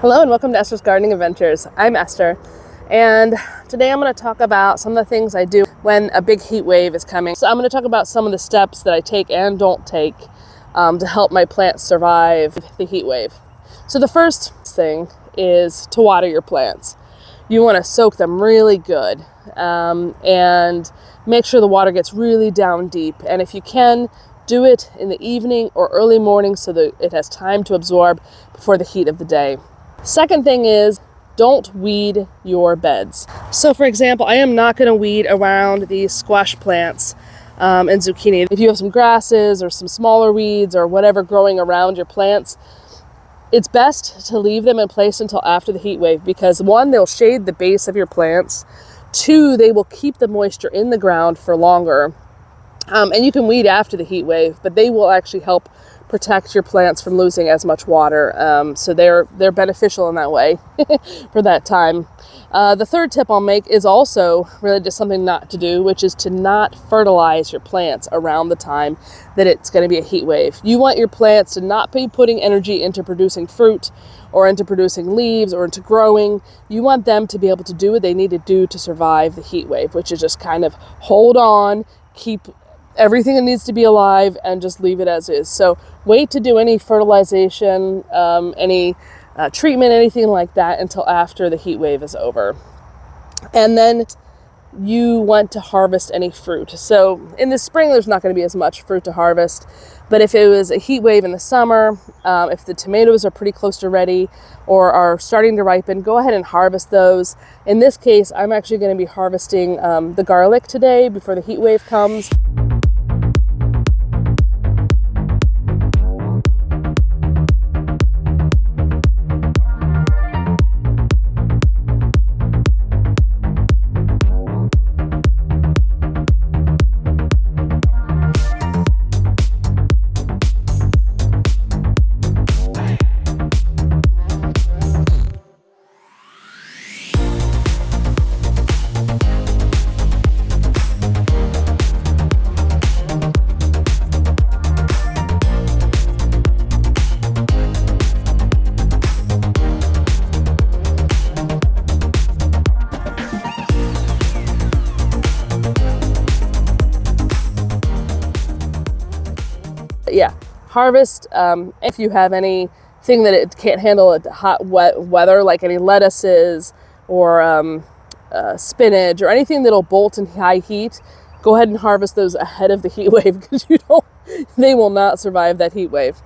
Hello and welcome to Esther's Gardening Adventures. I'm Esther, and today I'm going to talk about some of the things I do when a big heat wave is coming. So I'm going to talk about some of the steps that I take and don't take to help my plants survive the heat wave. So the first thing is to water your plants. You want to soak them really good and make sure the water gets really down deep. And if you can, do it in the evening or early morning so that it has time to absorb before the heat of the day. Second thing is, don't weed your beds. So for example, I am not going to weed around these squash plants and zucchini. If you have some grasses or some smaller weeds or whatever growing around your plants, it's best to leave them in place until after the heat wave because one, they'll shade the base of your plants. Two, they will keep the moisture in the ground for longer. And you can weed after the heat wave, but they will actually help protect your plants from losing as much water. So they're beneficial in that way for that time. The third tip I'll make is also really just something not to do, which is to not fertilize your plants around the time that it's going to be a heat wave. You want your plants to not be putting energy into producing fruit or into producing leaves or into growing. You want them to be able to do what they need to do to survive the heat wave, which is just kind of hold on, keep everything that needs to be alive and just leave it as is. So wait to do any fertilization, any treatment, anything like that until after the heat wave is over. And then you want to harvest any fruit. So in the spring, there's not going to be as much fruit to harvest. But if it was a heat wave in the summer, if the tomatoes are pretty close to ready or are starting to ripen, go ahead and harvest those. In this case, I'm actually going to be harvesting the garlic today before the heat wave comes. Yeah, harvest. If you have anything that it can't handle a hot, wet weather, like any lettuces or spinach or anything that'll bolt in high heat, go ahead and harvest those ahead of the heat wave because they will not survive that heat wave.